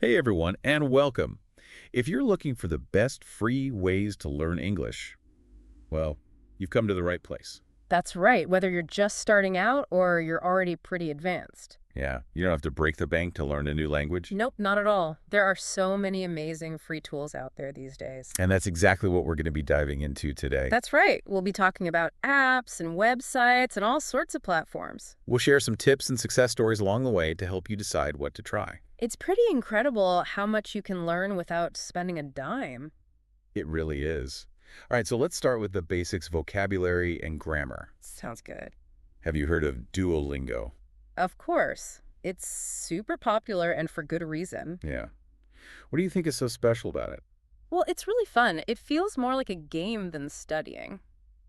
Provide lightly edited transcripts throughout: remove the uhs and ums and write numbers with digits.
Hey everyone, and welcome. If you're looking for the best free ways to learn English, well, you've come to the right place. That's right, whether you're just starting out or you're already pretty advanced. Yeah, you don't have to break the bank to learn a new language. Nope, not at all. There are so many amazing free tools out there these days. And that's exactly what we're going to be diving into today. That's right. We'll be talking about apps and websites and all sorts of platforms. We'll share some tips and success stories along the way to help you decide what to try. It's pretty incredible how much you can learn without spending a dime. It really is. All right, so let's start with the basics: vocabulary and grammar. Sounds good. Have you heard of Duolingo? Of course. It's super popular and for good reason. Yeah. What do you think is so special about it? Well, it's really fun. It feels more like a game than studying.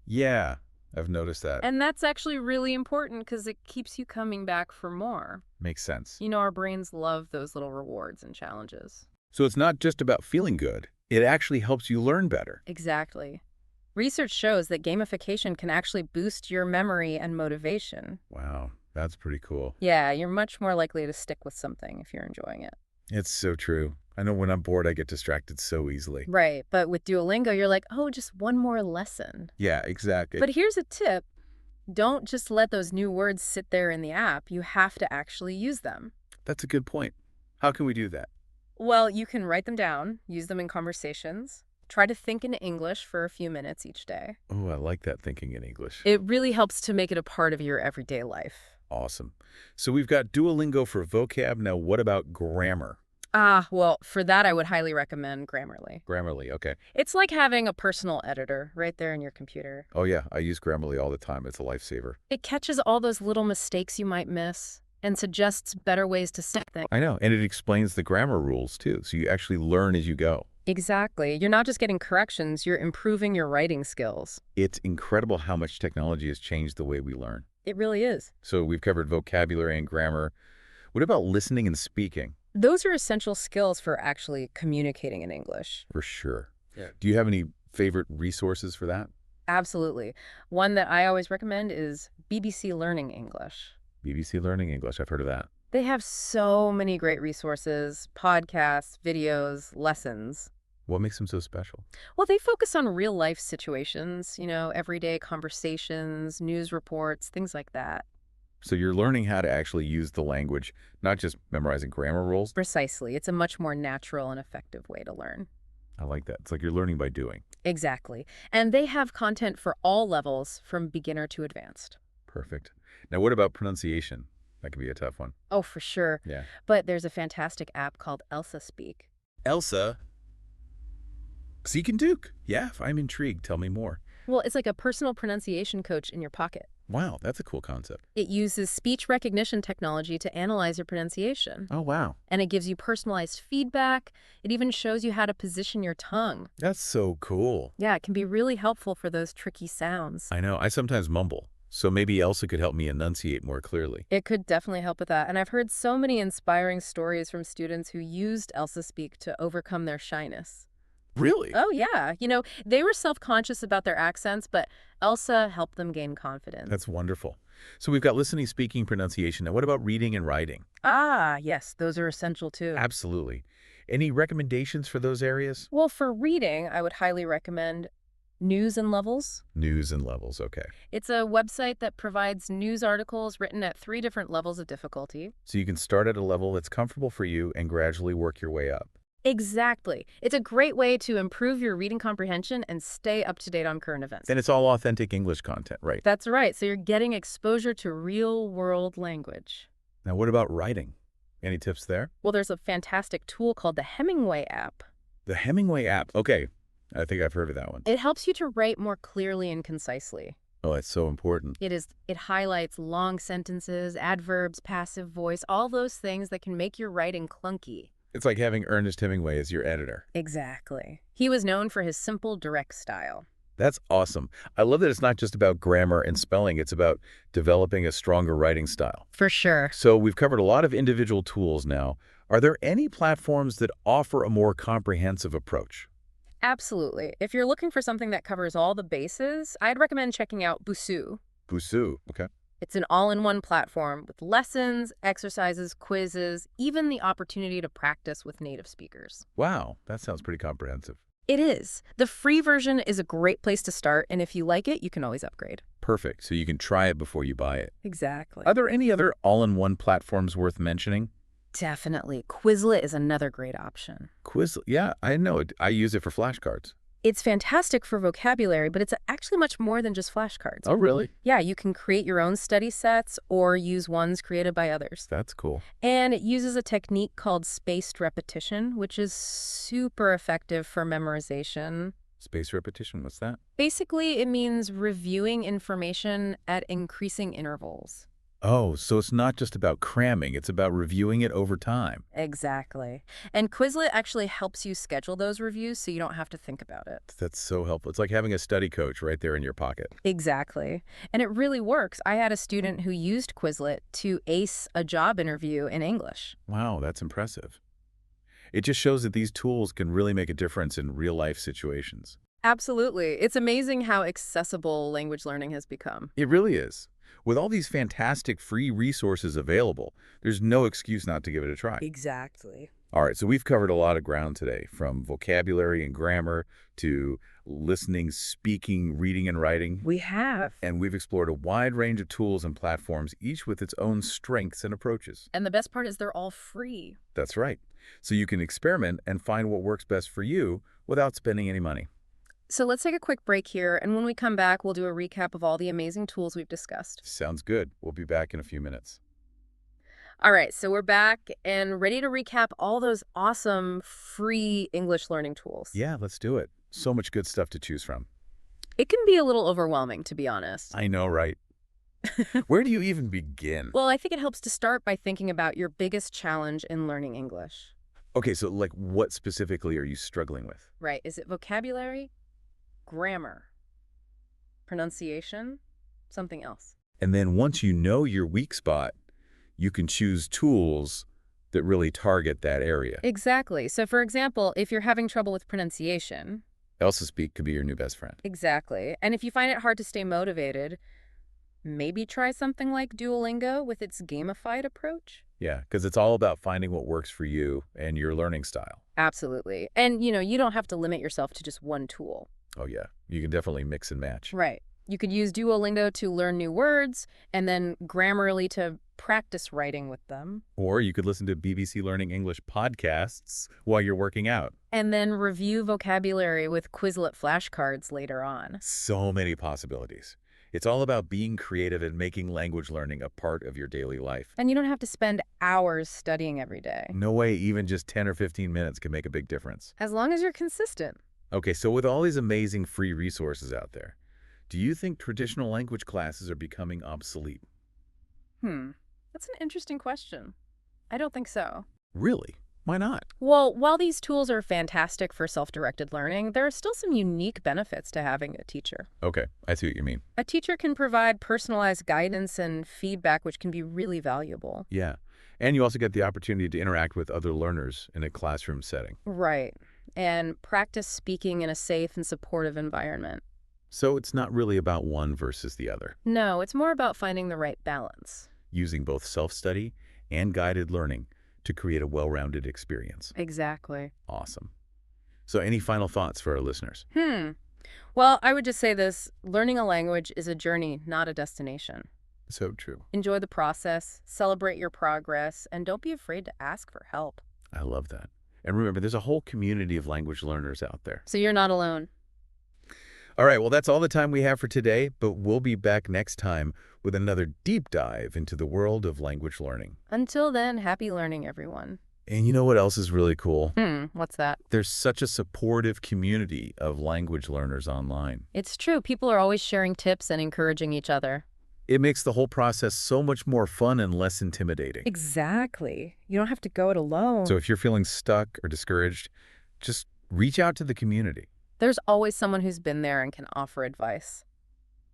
Yeah, I've noticed that. And that's actually really important because it keeps you coming back for more. Makes sense. You know, our brains love those little rewards and challenges. So it's not just about feeling good. It actually helps you learn better. Exactly. Research shows that gamification can actually boost your memory and motivation. Wow, that's pretty cool. Yeah, you're much more likely to stick with something if you're enjoying it. It's so true. I know when I'm bored, I get distracted so easily. Right, but with Duolingo, you're like, oh, just one more lesson. Yeah, exactly. But here's a tip. Don't just let those new words sit there in the app. You have to actually use them. That's a good point. How can we do that? Well, you can write them down, use them in conversations, try to think in English for a few minutes each day. Oh, I like that thinking in English. It really helps to make it a part of your everyday life. Awesome. So we've got Duolingo for vocab. Now, what about grammar? Well, for that, I would highly recommend Grammarly. Grammarly, okay. It's like having a personal editor right there in your computer. Oh, yeah, I use Grammarly all the time. It's a lifesaver. It catches all those little mistakes you might miss and suggests better ways to say things. I know, and it explains the grammar rules, too, so you actually learn as you go. Exactly. You're not just getting corrections, you're improving your writing skills. It's incredible how much technology has changed the way we learn. It really is. So we've covered vocabulary and grammar. What about listening and speaking? Those are essential skills for actually communicating in English. For sure. Yeah. Do you have any favorite resources for that? Absolutely. One that I always recommend is BBC Learning English. BBC Learning English. I've heard of that. They have so many great resources, podcasts, videos, lessons. What makes them so special? Well, they focus on real life situations, everyday conversations, news reports, things like that. So you're learning how to actually use the language, not just memorizing grammar rules. Precisely. It's a much more natural and effective way to learn. I like that. It's like you're learning by doing. Exactly. And they have content for all levels, from beginner to advanced. Perfect. Now, what about pronunciation? That could be a tough one. Oh, for sure. Yeah. But there's a fantastic app called Elsa Speak. Elsa Seek and Duke. Yeah, I'm intrigued. Tell me more. Well, it's like a personal pronunciation coach in your pocket. Wow, that's a cool concept. It uses speech recognition technology to analyze your pronunciation. Oh, wow. And it gives you personalized feedback. It even shows you how to position your tongue. That's so cool. Yeah, it can be really helpful for those tricky sounds. I know. I sometimes mumble. So maybe Elsa could help me enunciate more clearly. It could definitely help with that. And I've heard so many inspiring stories from students who used Elsa Speak to overcome their shyness. Really? Oh, yeah. They were self-conscious about their accents, but Elsa helped them gain confidence. That's wonderful. So we've got listening, speaking, pronunciation. Now, what about reading and writing? Yes, those are essential too. Absolutely. Any recommendations for those areas? Well, for reading, I would highly recommend News and Levels. News and levels, okay. It's a website that provides news articles written at 3 different levels of difficulty. So you can start at a level that's comfortable for you and gradually work your way up. Exactly. It's a great way to improve your reading comprehension and stay up to date on current events. And it's all authentic English content, right? That's right. So you're getting exposure to real-world language. Now, what about writing? Any tips there? Well, there's a fantastic tool called the Hemingway app. The Hemingway app. Okay. I think I've heard of that one. It helps you to write more clearly and concisely. Oh, that's so important. It highlights long sentences, adverbs, passive voice, all those things that can make your writing clunky. It's like having Ernest Hemingway as your editor. Exactly. He was known for his simple, direct style. That's awesome. I love that it's not just about grammar and spelling. It's about developing a stronger writing style. For sure. So we've covered a lot of individual tools now. Are there any platforms that offer a more comprehensive approach? Absolutely. If you're looking for something that covers all the bases, I'd recommend checking out Busuu. Busuu. Okay. It's an all-in-one platform with lessons, exercises, quizzes, even the opportunity to practice with native speakers. Wow, that sounds pretty comprehensive. It is. The free version is a great place to start, and if you like it, you can always upgrade. Perfect, so you can try it before you buy it. Exactly. Are there any other all-in-one platforms worth mentioning? Definitely. Quizlet is another great option. Quizlet, yeah, I know it. I use it for flashcards. It's fantastic for vocabulary, but it's actually much more than just flashcards. Oh, really? Yeah, you can create your own study sets or use ones created by others. That's cool. And it uses a technique called spaced repetition, which is super effective for memorization. Space repetition, what's that? Basically, it means reviewing information at increasing intervals. Oh, so it's not just about cramming, it's about reviewing it over time. Exactly. And Quizlet actually helps you schedule those reviews so you don't have to think about it. That's so helpful. It's like having a study coach right there in your pocket. Exactly. And it really works. I had a student who used Quizlet to ace a job interview in English. Wow, that's impressive. It just shows that these tools can really make a difference in real-life situations. Absolutely. It's amazing how accessible language learning has become. It really is. With all these fantastic free resources available, there's no excuse not to give it a try. Exactly. All right, so we've covered a lot of ground today, from vocabulary and grammar to listening, speaking, reading, and writing. We have. And we've explored a wide range of tools and platforms, each with its own strengths and approaches. And the best part is they're all free. That's right. So you can experiment and find what works best for you without spending any money. So let's take a quick break here, and when we come back, we'll do a recap of all the amazing tools we've discussed. Sounds good. We'll be back in a few minutes. All right, so we're back and ready to recap all those awesome free English learning tools. Yeah, let's do it. So much good stuff to choose from. It can be a little overwhelming, to be honest. I know, right? Where do you even begin? Well, I think it helps to start by thinking about your biggest challenge in learning English. Okay, so like what specifically are you struggling with? Right. Is it vocabulary? Grammar? Pronunciation? Something else? And then once you know your weak spot, you can choose tools that really target that area. Exactly. So, for example, if you're having trouble with pronunciation. ElsaSpeak could be your new best friend. Exactly. And if you find it hard to stay motivated, maybe try something like Duolingo with its gamified approach. Yeah, because it's all about finding what works for you and your learning style. Absolutely. And, you don't have to limit yourself to just one tool. Oh, yeah. You can definitely mix and match. Right. You could use Duolingo to learn new words and then Grammarly to practice writing with them. Or you could listen to BBC Learning English podcasts while you're working out. And then review vocabulary with Quizlet flashcards later on. So many possibilities. It's all about being creative and making language learning a part of your daily life. And you don't have to spend hours studying every day. No way even just 10 or 15 minutes can make a big difference. As long as you're consistent. Okay, so with all these amazing free resources out there, do you think traditional language classes are becoming obsolete? That's an interesting question. I don't think so. Really? Why not? Well, while these tools are fantastic for self-directed learning, there are still some unique benefits to having a teacher. Okay, I see what you mean. A teacher can provide personalized guidance and feedback, which can be really valuable. Yeah, and you also get the opportunity to interact with other learners in a classroom setting. Right. And practice speaking in a safe and supportive environment. So it's not really about one versus the other. No, it's more about finding the right balance. Using both self-study and guided learning to create a well-rounded experience. Exactly. Awesome. So any final thoughts for our listeners? Well, I would just say this. Learning a language is a journey, not a destination. So true. Enjoy the process, celebrate your progress, and don't be afraid to ask for help. I love that. And remember, there's a whole community of language learners out there. So you're not alone. All right, well, that's all the time we have for today, but we'll be back next time with another deep dive into the world of language learning. Until then, happy learning, everyone. And you know what else is really cool? What's that? There's such a supportive community of language learners online. It's true. People are always sharing tips and encouraging each other. It makes the whole process so much more fun and less intimidating. Exactly. You don't have to go it alone. So if you're feeling stuck or discouraged, just reach out to the community. There's always someone who's been there and can offer advice.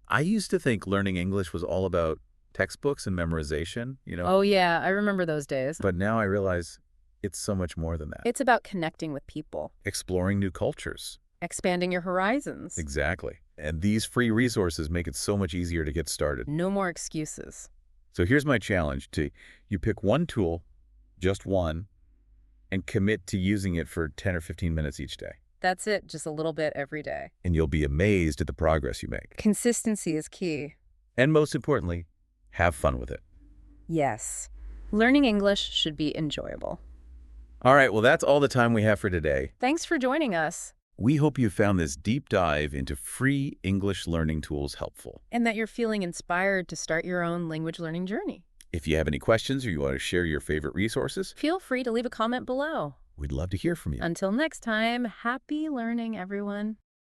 I used to think learning English was all about textbooks and memorization, Oh, yeah. I remember those days. but now I realize it's so much more than that. It's about connecting with people, Exploring new cultures. expanding your horizons. Exactly. And these free resources make it so much easier to get started. No more excuses. So here's my challenge to you pick one tool, just one, and commit to using it for 10 or 15 minutes each day. That's it, just a little bit every day. And you'll be amazed at the progress you make. Consistency is key. And most importantly, have fun with it. Yes. Learning English should be enjoyable. All right, well, that's all the time we have for today. Thanks for joining us. We hope you found this deep dive into free English learning tools helpful. And that you're feeling inspired to start your own language learning journey. If you have any questions or you want to share your favorite resources, Feel free to leave a comment below. we'd love to hear from you. Until next time, happy learning, everyone.